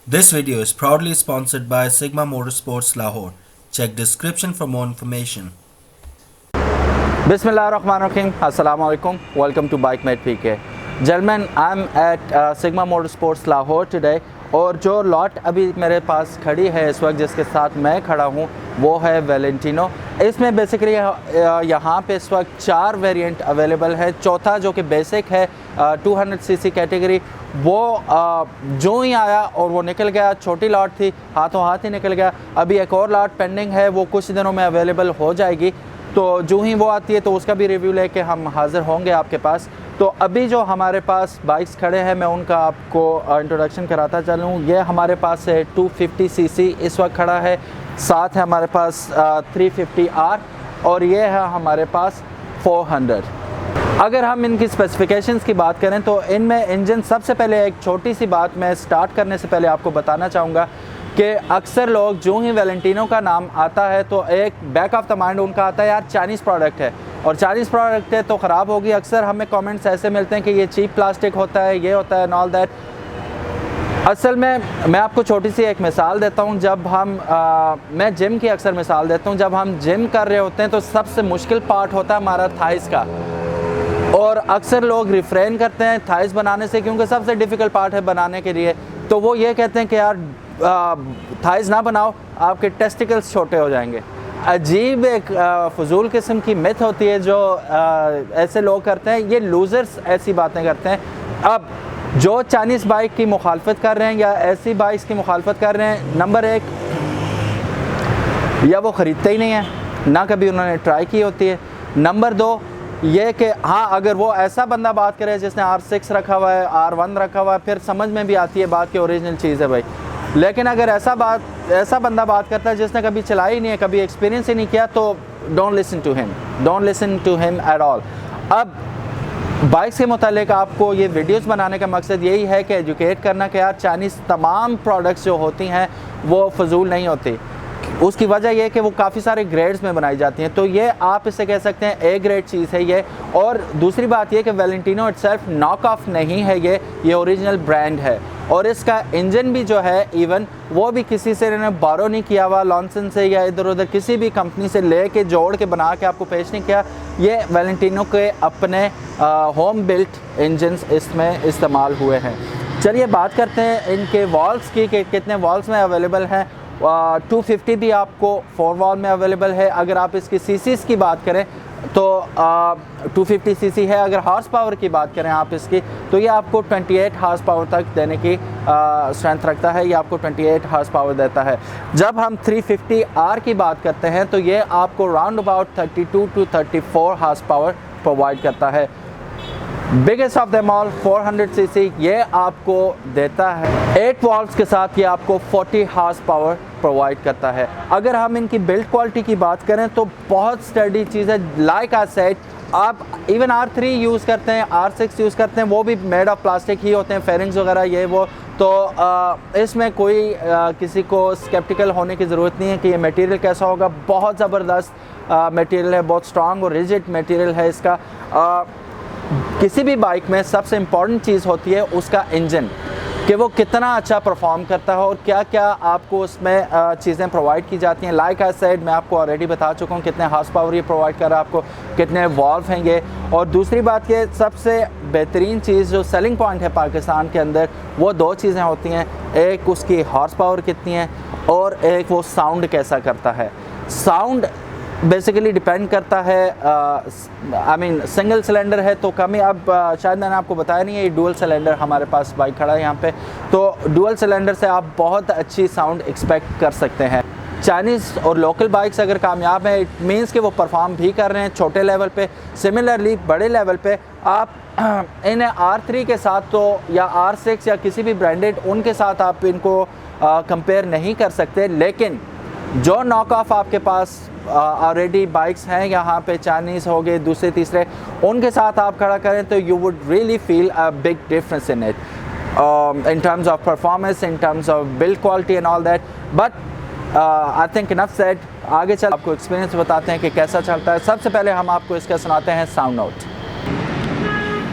This video is proudly sponsored by Sigma Motorsports Lahore. Check description for more information. Bismillahirrahmanirrahim. Assalamu alaikum. Welcome to Bike Mate PK. Gentlemen, I'm at Sigma Motorsports Lahore today. और जो lot अभी मेरे पास खड़ी है इस वक्त जिसके साथ मैं खड़ा हूँ वो है वैलेंटिनो। इसमें बेसिकली यहाँ पे इस वक्त 4 वेरिएंट अवेलेबल है। चौथा जो कि बेसिक है 200 सीसी कैटेगरी वो जो ही आया और वो निकल गया। छोटी लॉट थी, हाथों हाथ ही निकल गया। अभी एक और लॉट पेंडिंग है, वो कुछ दिनों में अवेलेबल हो जाएगी। तो जो ही वो आती है तो उसका भी रिव्यू लेके हम हाज़िर होंगे आपके पास। तो अभी जो हमारे पास बाइक्स खड़े हैं मैं उनका आपको इंट्रोडक्शन कराता चलूँ। ये हमारे पास है 250 सीसी इस वक्त खड़ा है, साथ है हमारे पास 350R और ये है हमारे पास 400। अगर हम इनकी स्पेसिफिकेशंस की बात करें तो इनमें इंजन, सबसे पहले एक छोटी सी बात मैं स्टार्ट करने से पहले आपको बताना चाहूँगा कि अक्सर लोग जो ही वैलेंटिनो का नाम आता है तो एक बैक ऑफ द माइंड उनका आता है यार चाइनीज़ प्रोडक्ट है, और चाइनीज़ प्रोडक्ट है तो ख़राब होगी। अक्सर हमें कमेंट्स ऐसे मिलते हैं कि ये चीप प्लास्टिक होता है, ये होता है, एंड ऑल दैट। असल में मैं आपको छोटी सी एक मिसाल देता हूँ। जब हम मैं जिम की अक्सर मिसाल देता हूँ, जब हम जिम कर रहे होते हैं तो सबसे मुश्किल पार्ट होता है हमारा थाइस का, और अक्सर लोग रिफ्रेन करते हैं थाइस बनाने से क्योंकि सबसे डिफ़िकल्ट पार्ट है बनाने के लिए। तो वो ये कहते हैं कि यार थाइस ना बनाओ, आपके टेस्टिकल्स छोटे हो जाएंगे। अजीब एक फजूल किस्म की मिथ होती है जो ऐसे लोग करते हैं, ये लूज़र्स ऐसी बातें करते हैं। अब जो चाइनीज़ बाइक की मुखालफत कर रहे हैं या ऐसी बाइक्स की मुखालफत कर रहे हैं, नंबर 1 या वो ख़रीदते ही नहीं है, ना कभी उन्होंने ट्राई की होती है। नंबर 2 ये कि हाँ, अगर वो ऐसा बंदा बात करे जिसने R6 रखा हुआ है, R1 रखा हुआ है, फिर समझ में भी आती है बात कि ओरिजिनल चीज़ है भाई। लेकिन अगर ऐसा बंदा बात करता है जिसने कभी चलाई नहीं है, कभी एक्सपीरियंस ही नहीं किया, तो don't listen to him at all. अब बाइक्स के मुतालिक आपको ये वीडियोस बनाने का मकसद यही है कि एजुकेट करना कि यार चाइनीज़ तमाम प्रोडक्ट्स जो होती हैं वो फजूल नहीं होती। उसकी वजह यह है कि वो काफ़ी सारे ग्रेड्स में बनाई जाती हैं, तो ये आप इसे कह सकते हैं ए ग्रेड चीज़ है ये। और दूसरी बात यह कि वैलेंटिनो इटसेल्फ नॉक ऑफ नहीं है, ये ओरिजिनल ब्रांड है। और इसका इंजन भी जो है इवन वो भी किसी से इन्होंने बारो नहीं किया हुआ, लॉन्सन से या इधर उधर किसी भी कंपनी से ले के जोड़ के बना के आपको पेश नहीं किया। ये वैलेंटिनो के अपने होम बिल्ट इंजन्स इसमें इस्तेमाल हुए हैं। चलिए बात करते हैं इनके वॉल्व्स की कि कितने वॉल्व्स में अवेलेबल हैं। 250 भी आपको 4 वॉल्व में अवेलेबल है। अगर आप इसकी सीसीज़ की बात करें तो 250 सीसी है। अगर हॉर्स पावर की बात करें आप इसकी, तो ये आपको 28 हॉर्स पावर तक देने की स्ट्रेंथ रखता है। ये आपको 28 हॉर्स पावर देता है। जब हम 350R की बात करते हैं तो ये आपको round about 32 to 34 horse power provide करता है। Biggest of them all 400 CC ये आपको देता है 8 वॉल्व्स के साथ। ये आपको 40 हॉर्स पावर प्रोवाइड करता है। अगर हम इनकी बिल्ड क्वालिटी की बात करें तो बहुत स्टडी चीज़ है। लाइक आई सेड, आप इवन R3 यूज़ करते हैं, R6 यूज़ करते हैं, वो भी मेड ऑफ प्लास्टिक ही होते हैं, फेयरिंग्स वगैरह ये वो। तो इसमें कोई किसी को स्केप्टिकल होने की ज़रूरत नहीं है कि ये मटेरियल कैसा होगा। बहुत ज़बरदस्त मटेरियल है, बहुत स्ट्रॉन्ग और रिजिड मटेरियल है इसका। किसी भी बाइक में सबसे इम्पॉर्टेंट चीज़ होती है उसका इंजन, कि वो कितना अच्छा परफॉर्म करता है और क्या क्या आपको उसमें चीज़ें प्रोवाइड की जाती हैं। लाइक आई सेड, मैं आपको ऑलरेडी बता चुका हूँ कितने हॉर्स पावर ये प्रोवाइड कर रहा है आपको, कितने वॉल्व हैं ये। और दूसरी बात ये, सबसे बेहतरीन चीज़ जो सेलिंग पॉइंट है पाकिस्तान के अंदर, वो 2 चीज़ें होती हैं। एक उसकी हॉर्स पावर कितनी है और एक वो साउंड कैसा करता है। साउंड बेसिकली डिपेंड करता है, आई मीन सिंगल सिलेंडर है तो कम ही। अब शायद मैंने आपको बताया नहीं है, ये डुअल सिलेंडर हमारे पास बाइक खड़ा है यहाँ पे, तो डुअल सिलेंडर से आप बहुत अच्छी साउंड एक्सपेक्ट कर सकते हैं। चाइनीज़ और लोकल बाइक्स अगर कामयाब हैं, इट मीन्स कि वो परफॉर्म भी कर रहे हैं छोटे लेवल पे। सिमिलरली बड़े लेवल पे आप इन्हें R3 के साथ तो या R6 या किसी भी ब्रांडेड उनके साथ आप इनको कंपेयर नहीं कर सकते। लेकिन जो नॉक ऑफ आपके पास ऑलरेडी बाइक्स हैं यहाँ पे, चाइनीज़ हो गए दूसरे तीसरे, उनके साथ आप खड़ा करें तो you would really feel a big difference in it, in terms of performance, in terms of build quality and all that. But I think enough said. आगे चल आपको एक्सपीरियंस बताते हैं कि कैसा चलता है। सबसे पहले हम आपको इसका सुनाते हैं साउंड नोट।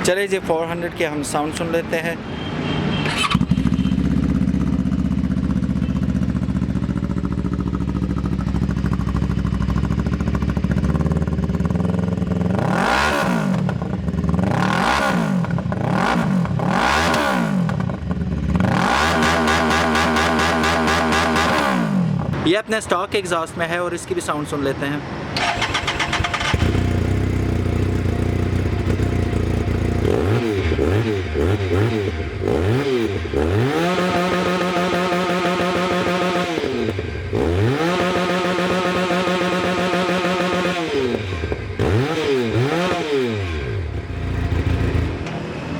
चलिए जी 400 के हम साउंड सुन लेते हैं। ये अपने स्टॉक एग्जॉस्ट में है और इसकी भी साउंड सुन लेते हैं।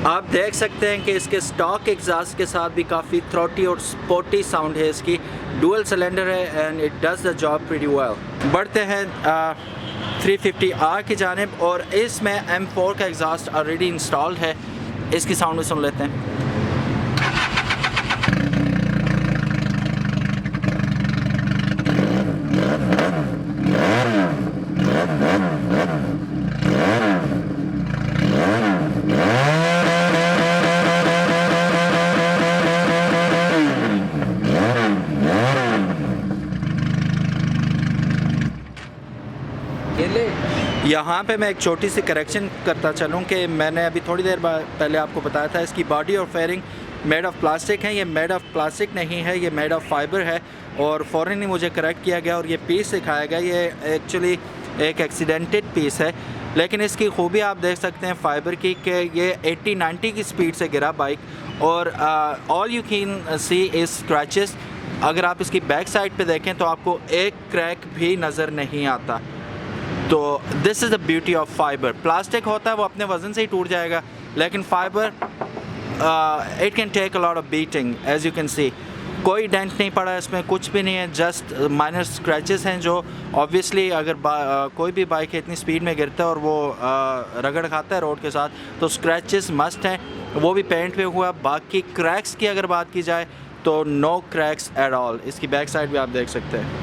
आप देख सकते हैं कि इसके स्टॉक एग्जॉस्ट के साथ भी काफ़ी थ्रोटी और स्पोर्टी साउंड है इसकी। डुअल सिलेंडर है and it does the job pretty well. बढ़ते हैं 350R की जानिब और इसमें M4 का एग्जॉस्ट ऑलरेडी इंस्टॉल्ड है। इसकी साउंड भी सुन लेते हैं। यहाँ पे मैं एक छोटी सी करेक्शन करता चलूँ कि मैंने अभी थोड़ी देर पहले आपको बताया था इसकी बॉडी और फेयरिंग मेड ऑफ प्लास्टिक है। ये मेड ऑफ प्लास्टिक नहीं है, ये मेड ऑफ फाइबर है और फ़ौरन ही मुझे करेक्ट किया गया और ये पीस दिखाया गया। ये एक्चुअली एक एक्सीडेंटेड पीस है, लेकिन इसकी खूबी आप देख सकते हैं फाइबर की कि ये 80-90 की स्पीड से गिरा बाइक और all you can C is scratches. अगर आप इसकी बैक साइड पे देखें तो आपको एक क्रैक भी नज़र नहीं आता। तो this is the beauty of fibre. Plastic होता है वो अपने वज़न से ही टूट जाएगा, लेकिन fibre it can take a lot of beating. As you can see कोई डेंट नहीं पड़ा इसमें, कुछ भी नहीं है, जस्ट माइनर स्क्रैचेस हैं जो ऑब्वियसली अगर कोई भी बाइक इतनी स्पीड में गिरता है और वो रगड़ खाता है रोड के साथ तो स्क्रैचेस मस्ट हैं, वो भी पेंट पे हुआ। बाकी क्रैक्स की अगर बात की जाए तो नो क्रैक्स एट ऑल। इसकी बैक साइड भी आप देख सकते हैं।